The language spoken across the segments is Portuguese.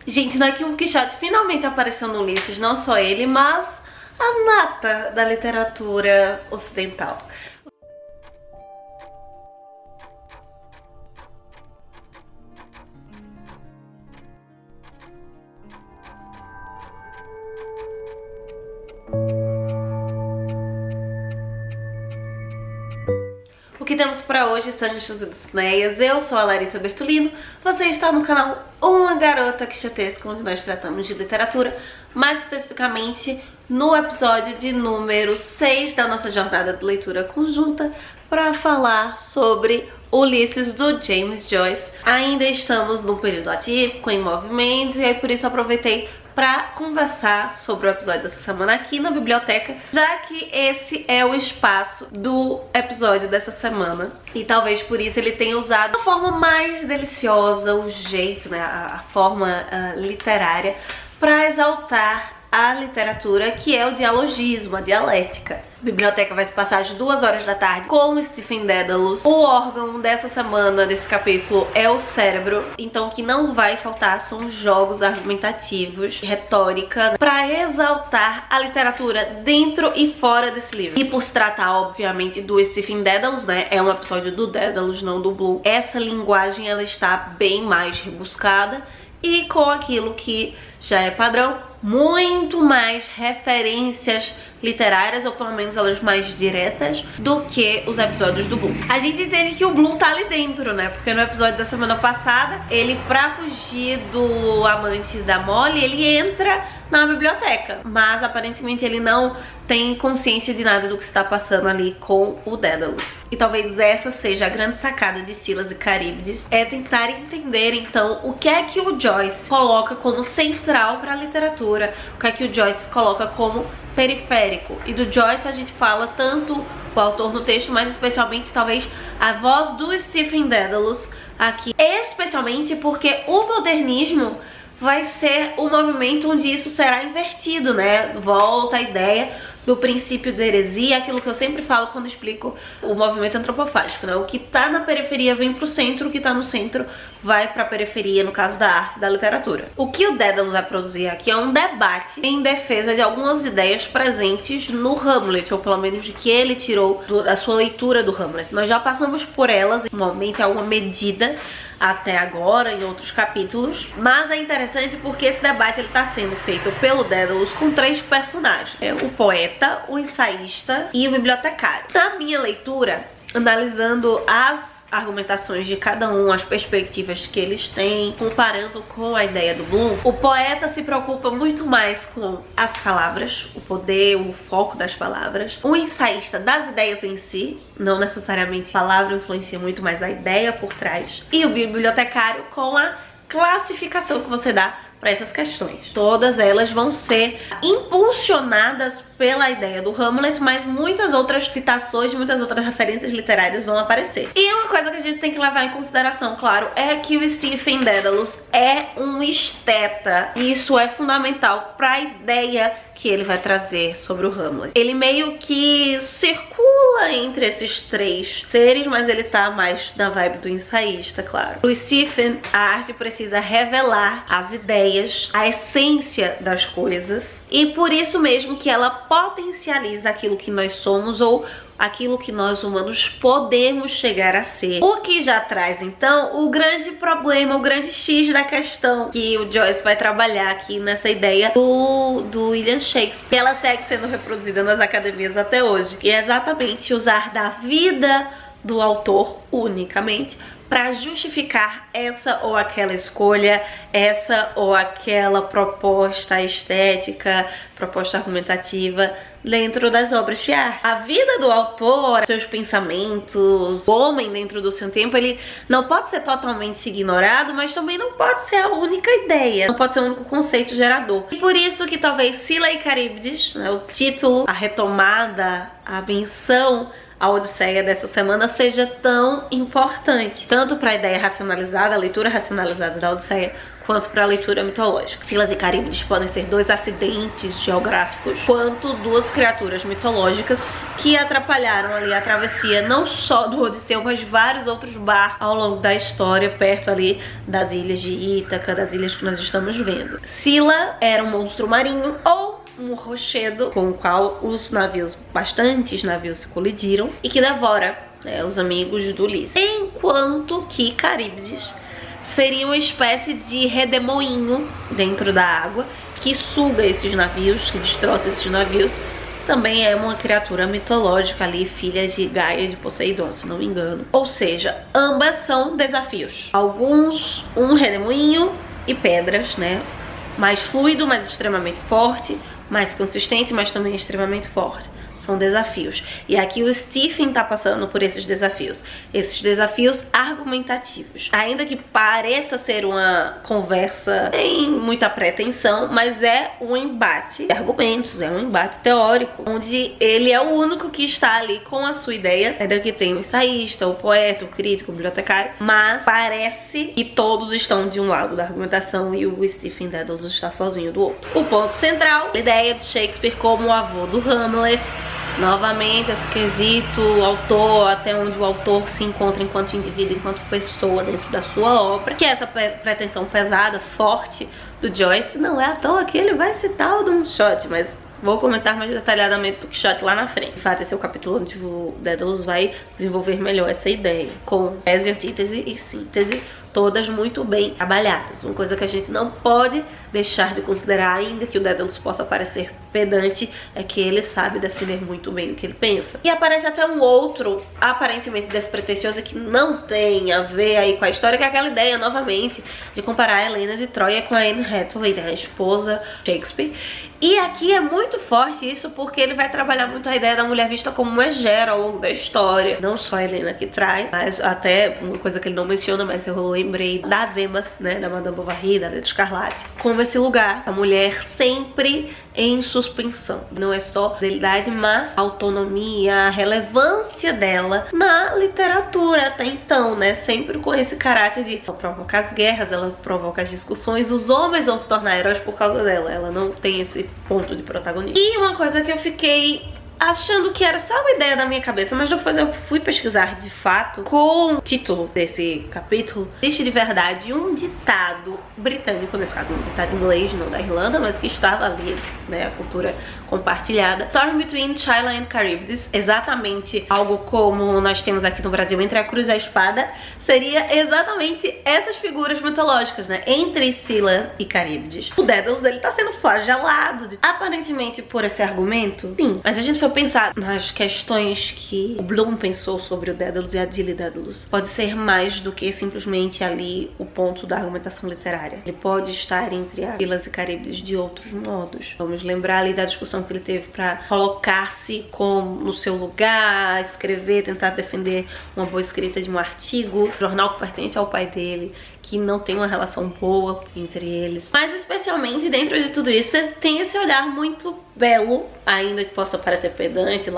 Gente, não é que o Quixote finalmente apareceu no Ulisses, não só ele, mas a nata da literatura ocidental. O que temos pra hoje, Sanchos e Dulcineias? Eu sou a Larissa Bertolino, você está no canal Uma Garota Quixotesca, onde nós tratamos de literatura, mais especificamente no episódio de número 6 da nossa jornada de leitura conjunta, para falar sobre Ulisses, do James Joyce. Ainda estamos num período atípico, em movimento, e aí por isso aproveitei para conversar sobre o episódio dessa semana aqui na biblioteca, já que esse é o espaço do episódio dessa semana. E talvez por isso ele tenha usado a forma mais deliciosa, o jeito, né, a forma literária, para exaltar a literatura, que é o dialogismo, a dialética. A biblioteca vai se passar às 2 horas da tarde com Stephen Dedalus. O órgão dessa semana, desse capítulo, é o cérebro. Então o que não vai faltar são jogos argumentativos, retórica, para exaltar a literatura dentro e fora desse livro. E por se tratar, obviamente, do Stephen Dedalus, né? É um episódio do Dedalus, não do Bloom. Essa linguagem, ela está bem mais rebuscada e com aquilo que já é padrão, muito mais referências literárias, ou pelo menos elas mais diretas, do que os episódios do Bloom. A gente entende que o Bloom tá ali dentro, né? Porque no episódio da semana passada, ele, pra fugir do amante da Molly, ele entra na biblioteca. Mas aparentemente ele não tem consciência de nada do que está passando ali com o Dedalus. E talvez essa seja a grande sacada de Silas e Caríbides, é tentar entender então o que é que o Joyce coloca como central para a literatura, o que é que o Joyce coloca como periférico. E do Joyce a gente fala tanto o autor no texto, mas especialmente talvez a voz do Stephen Dedalus aqui, especialmente porque o modernismo vai ser o movimento onde isso será invertido, né? Volta a ideia do princípio da heresia, aquilo que eu sempre falo quando explico o movimento antropofágico, né? O que tá na periferia vem pro centro, o que tá no centro vai pra periferia, no caso da arte e da literatura. O que o Dedalus vai produzir aqui é um debate em defesa de algumas ideias presentes no Hamlet, ou pelo menos de que ele tirou da sua leitura do Hamlet. Nós já passamos por elas em um momento, em alguma medida, até agora, em outros capítulos, mas é interessante porque esse debate ele tá sendo feito pelo Dedalus com 3 personagens, o poeta, o ensaísta e o bibliotecário. Na minha leitura, analisando as argumentações de cada um, as perspectivas que eles têm, comparando com a ideia do Bloom, o poeta se preocupa muito mais com as palavras, o poder, o foco das palavras, o ensaísta das ideias em si, não necessariamente a palavra influencia muito, mas a ideia por trás, e o bibliotecário com a classificação que você dá para essas questões. Todas elas vão ser impulsionadas pela ideia do Hamlet, mas muitas outras citações, muitas outras referências literárias vão aparecer. E uma coisa que a gente tem que levar em consideração, claro, é que o Stephen Dedalus é um esteta, e isso é fundamental para a ideia que ele vai trazer sobre o Hamlet. Ele meio que circula entre esses 3 seres, mas ele tá mais na vibe do ensaísta, claro. O Stephen, a arte precisa revelar as ideias, a essência das coisas, e por isso mesmo que ela potencializa aquilo que nós somos, ou aquilo que nós humanos podemos chegar a ser. O que já traz então o grande problema, o grande X da questão que o Joyce vai trabalhar aqui nessa ideia do William Shakespeare. Ela segue sendo reproduzida nas academias até hoje, e é exatamente usar da vida do autor unicamente para justificar essa ou aquela escolha, essa ou aquela proposta estética, proposta argumentativa dentro das obras de arte. A vida do autor, seus pensamentos, o homem dentro do seu tempo, ele não pode ser totalmente ignorado, mas também não pode ser a única ideia, não pode ser o único conceito gerador. E por isso que talvez Scylla e Caríbides, né, o título, a retomada, a menção a Odisseia dessa semana seja tão importante, tanto para a ideia racionalizada, a leitura racionalizada da Odisseia, quanto para a leitura mitológica. Scylas e Caríbdes podem ser dois acidentes geográficos, quanto duas criaturas mitológicas que atrapalharam ali a travessia não só do Odisseu, mas de vários outros barcos ao longo da história, perto ali das ilhas de Ítaca, das ilhas que nós estamos vendo. Scylla era um monstro marinho ou um rochedo com o qual bastantes navios se colidiram e que devora os amigos do Ulisses. Enquanto que Caríbdes seria uma espécie de redemoinho dentro da água que suga esses navios, que destroça esses navios. Também é uma criatura mitológica ali, filha de Gaia e de Poseidon, se não me engano. Ou seja, ambas são desafios. Alguns, um redemoinho e pedras, né? Mais fluido, mas extremamente forte. Mais consistente, mas também extremamente forte. São desafios. E aqui o Stephen tá passando por esses desafios argumentativos. Ainda que pareça ser uma conversa sem muita pretensão, mas é um embate de argumentos, é um embate teórico, onde ele é o único que está ali com a sua ideia. Ainda que tem o ensaísta, o poeta, o crítico, o bibliotecário, mas parece que todos estão de um lado da argumentação e o Stephen Dedalus está sozinho do outro. O ponto central, a ideia de Shakespeare como o avô do Hamlet. Novamente, esse quesito, o autor, até onde o autor se encontra enquanto indivíduo, enquanto pessoa dentro da sua obra. Que é essa pretensão pesada, forte do Joyce. Não é à toa que ele vai citar o Don Quixote, mas vou comentar mais detalhadamente do Quixote lá na frente. De fato, esse é o capítulo onde o Dedalus vai desenvolver melhor essa ideia, com tese, antítese e síntese, todas muito bem trabalhadas. Uma coisa que a gente não pode deixar de considerar, ainda que o Dedalus possa parecer pedante, é que ele sabe definir muito bem o que ele pensa. E aparece até um outro, aparentemente despretensioso, que não tem a ver aí com a história, que é aquela ideia, novamente, de comparar a Helena de Troia com a Anne Hathaway, né, a esposa de Shakespeare. E aqui é muito forte isso, porque ele vai trabalhar muito a ideia da mulher vista como uma egera ao longo da história. Não só a Helena que trai, mas até uma coisa que ele não menciona, mas eu lembrei das emas, né, da Madame Bovary, da Letra Escarlate, como esse lugar, a mulher sempre em suspensão. Não é só fidelidade, mas a autonomia, a relevância dela na literatura até então, né? Sempre com esse caráter de ela provoca as guerras, ela provoca as discussões, os homens vão se tornar heróis por causa dela. Ela não tem esse ponto de protagonismo. E uma coisa que eu fiquei achando que era só uma ideia da minha cabeça, mas depois eu fui pesquisar de fato, com o título desse capítulo, existe de verdade um ditado britânico, nesse caso um ditado inglês, não da Irlanda, mas que estava ali, né, a cultura compartilhada. Storm between Scylla and Charybdis, exatamente algo como nós temos aqui no Brasil entre a cruz e a espada, seria exatamente essas figuras mitológicas, né, entre Scylla e Charybdis. O Dedalus, ele tá sendo flagelado, aparentemente por esse argumento, sim, mas a gente foi pensar nas questões que o Bloom pensou sobre o Dedalus e a Dilly Dedalus. Pode ser mais do que simplesmente ali o ponto da argumentação literária. Ele pode estar entre as Scylas e Charybdis de outros modos. Vamos lembrar ali da discussão que ele teve para colocar-se no seu lugar, escrever, tentar defender uma boa escrita de um artigo, jornal que pertence ao pai dele, que não tem uma relação boa entre eles. Mas especialmente dentro de tudo isso, você tem esse olhar muito belo, ainda que possa parecer pedante,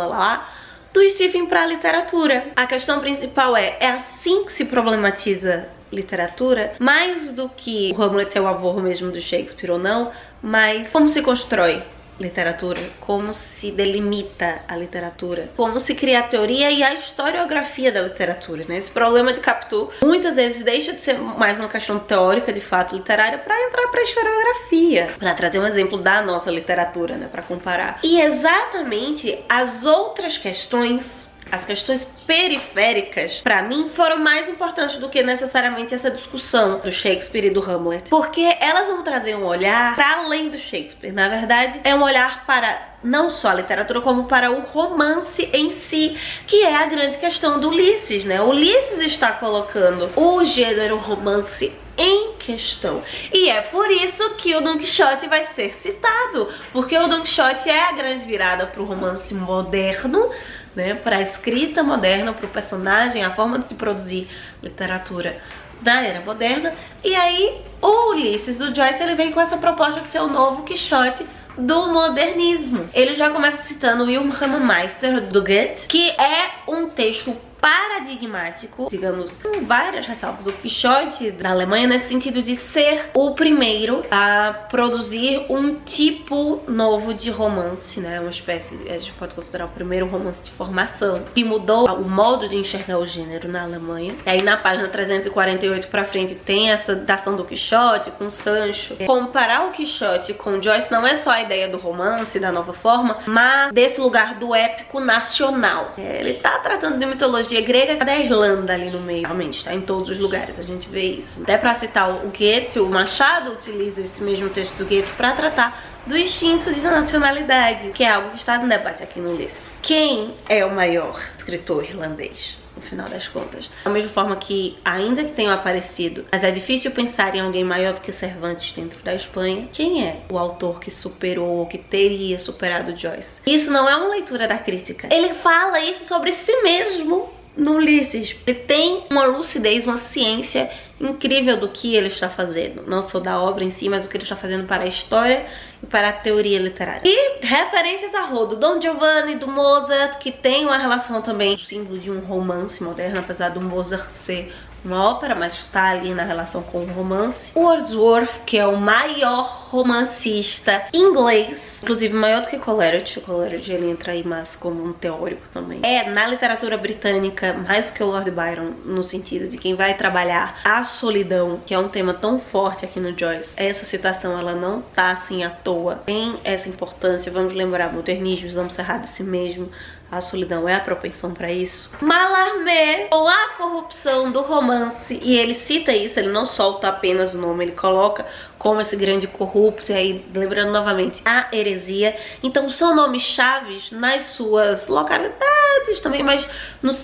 do Stephen para a literatura. A questão principal é assim que se problematiza literatura, mais do que o Hamlet é o avô mesmo do Shakespeare ou não, mas como se constrói literatura, como se delimita a literatura, como se cria a teoria e a historiografia da literatura, né? Esse problema de Capitu muitas vezes deixa de ser mais uma questão teórica, de fato, literária, para entrar para a historiografia, para trazer um exemplo da nossa literatura, né, para comparar. E exatamente as outras questões, as questões periféricas, pra mim, foram mais importantes do que necessariamente essa discussão do Shakespeare e do Hamlet. Porque elas vão trazer um olhar para além do Shakespeare. Na verdade, é um olhar para não só a literatura, como para o romance em si, que é a grande questão do Ulisses, né? Ulisses está colocando o gênero romance em questão. E é por isso que o Don Quixote vai ser citado, porque o Don Quixote é a grande virada para o romance moderno, né, para a escrita moderna, para o personagem, a forma de se produzir literatura da era moderna. E aí o Ulisses do Joyce, ele vem com essa proposta de ser o novo Quixote do modernismo. Ele já começa citando Wilhelm Meister do Goethe, que é um texto paradigmático, digamos, com várias ressalvas, o Quixote da Alemanha nesse sentido de ser o primeiro a produzir um tipo novo de romance, né? Uma espécie, a gente pode considerar o primeiro romance de formação, que mudou o modo de enxergar o gênero na Alemanha. E aí na página 348 pra frente tem essa citação do Quixote com Sancho. Comparar o Quixote com Joyce não é só a ideia do romance, da nova forma, mas desse lugar do épico nacional. Ele tá tratando de mitologia grega da Irlanda ali no meio. Realmente, tá em todos os lugares, a gente vê isso. Até pra citar o Goethe, o Machado utiliza esse mesmo texto do Goethe pra tratar do instinto de nacionalidade, que é algo que está no debate aqui no Ulisses. Quem é o maior escritor irlandês? No final das contas. Da mesma forma que, ainda que tenham aparecido, mas é difícil pensar em alguém maior do que Cervantes dentro da Espanha, quem é o autor que superou ou que teria superado Joyce? Isso não é uma leitura da crítica. Ele fala isso sobre si mesmo no Ulisses. Ele tem uma lucidez, uma ciência incrível do que ele está fazendo. Não só da obra em si, mas o que ele está fazendo para a história e para a teoria literária. E referências a rodo. Dom Giovanni, do Mozart, que tem uma relação também, o símbolo de um romance moderno, apesar do Mozart ser uma ópera, mas está ali na relação com o romance. Wordsworth, que é o maior romancista inglês, inclusive maior do que Coleridge. O Coleridge ele entra aí mais como um teórico também. É, na literatura britânica, mais do que o Lord Byron, no sentido de quem vai trabalhar a solidão, que é um tema tão forte aqui no Joyce. Essa citação, ela não tá assim à toa. Tem essa importância, vamos lembrar, modernismo, vamos cerrar de si mesmo. A solidão é a propensão para isso. Mallarmé, ou a corrupção do romance, e ele cita isso, ele não solta apenas o nome, ele coloca como esse grande corrupto, e aí lembrando novamente a heresia. Então são nomes chaves nas suas localidades também, mas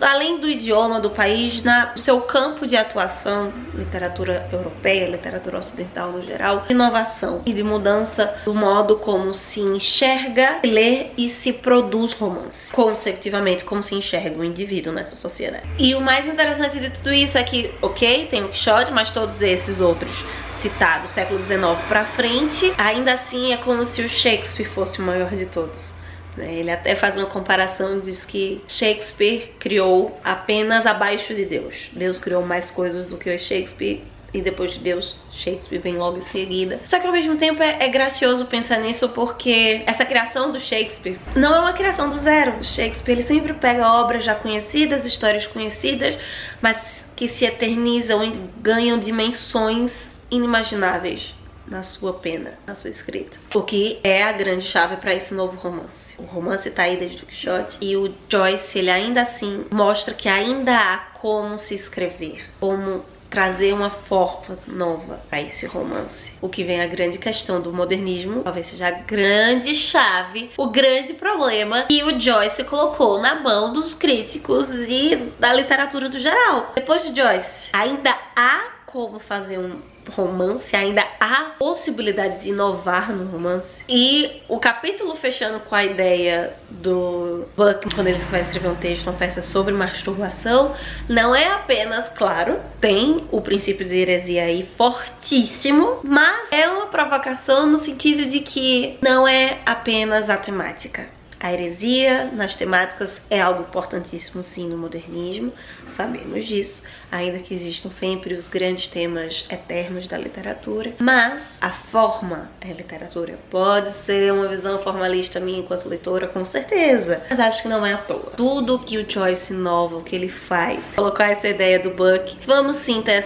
além do idioma do país, no seu campo de atuação, literatura europeia, literatura ocidental no geral, inovação e de mudança do modo como se enxerga, se lê e se produz romance. Consecutivamente, como se enxerga o indivíduo nessa sociedade. E o mais interessante de tudo isso é que, ok, tem o Quixote, mas todos esses outros citados, século XIX pra frente, ainda assim é como se o Shakespeare fosse o maior de todos. Ele até faz uma comparação, diz que Shakespeare criou apenas abaixo de Deus. Deus criou mais coisas do que o Shakespeare, e depois de Deus, Shakespeare vem logo em seguida. Só que ao mesmo tempo é gracioso pensar nisso, porque essa criação do Shakespeare não é uma criação do zero. O Shakespeare ele sempre pega obras já conhecidas, histórias conhecidas, mas que se eternizam e ganham dimensões inimagináveis na sua pena, na sua escrita. O que é a grande chave para esse novo romance. O romance tá aí desde o Quixote, e o Joyce, ele ainda assim mostra que ainda há como se escrever, como trazer uma forma nova para esse romance. O que vem a grande questão do modernismo, talvez seja a grande chave, o grande problema que o Joyce colocou na mão dos críticos e da literatura do geral. Depois de Joyce, ainda há como fazer um romance, ainda há possibilidade de inovar no romance. E o capítulo fechando com a ideia do Buck, quando ele vai escrever um texto, uma peça sobre masturbação, não é apenas, claro, tem o princípio de heresia aí fortíssimo, mas é uma provocação no sentido de que não é apenas a temática. A heresia nas temáticas é algo importantíssimo sim no modernismo, sabemos disso, ainda que existam sempre os grandes temas eternos da literatura, mas a forma é literatura. Pode ser uma visão formalista minha enquanto leitora, com certeza, mas acho que não é à toa. Tudo que o Joyce inova, o que ele faz, colocar essa ideia do Buck, vamos sim ter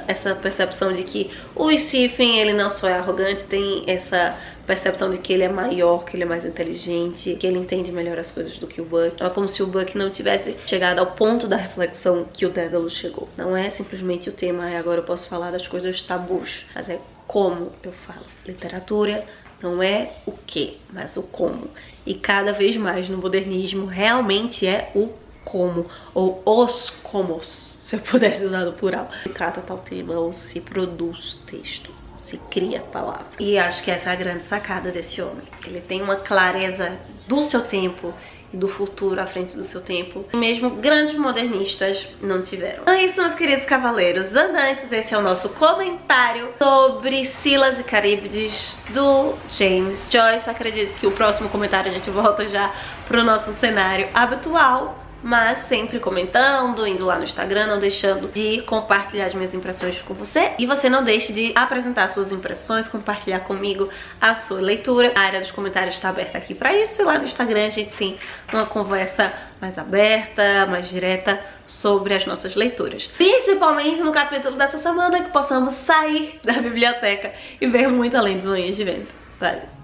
essa percepção de que o Stephen, ele não só é arrogante, tem essa percepção de que ele é maior, que ele é mais inteligente, que ele entende melhor as coisas do que o Buck. É como se o Buck não tivesse chegado ao ponto da reflexão que o Daedalus chegou. Não é simplesmente o tema, agora eu posso falar das coisas tabus, mas é como eu falo. Literatura não é o que, mas o como. E cada vez mais no modernismo realmente é o como, ou os comos, se eu pudesse usar no plural. Se trata tal tema ou se produz texto. Se cria a palavra. E acho que essa é a grande sacada desse homem. Ele tem uma clareza do seu tempo e do futuro à frente do seu tempo. Mesmo grandes modernistas não tiveram. Então é isso, meus queridos cavaleiros andantes. Esse é o nosso comentário sobre Scylla e Caríbides do James Joyce. Acredito que o próximo comentário a gente volta já pro nosso cenário habitual. mas sempre comentando, indo lá no Instagram, não deixando de compartilhar as minhas impressões com você. E você não deixe de apresentar suas impressões, compartilhar comigo a sua leitura. A área dos comentários está aberta aqui para isso, e lá no Instagram a gente tem uma conversa mais aberta, mais direta sobre as nossas leituras. Principalmente no capítulo dessa semana, que possamos sair da biblioteca e ver muito além dos Unhas de Vento. Valeu!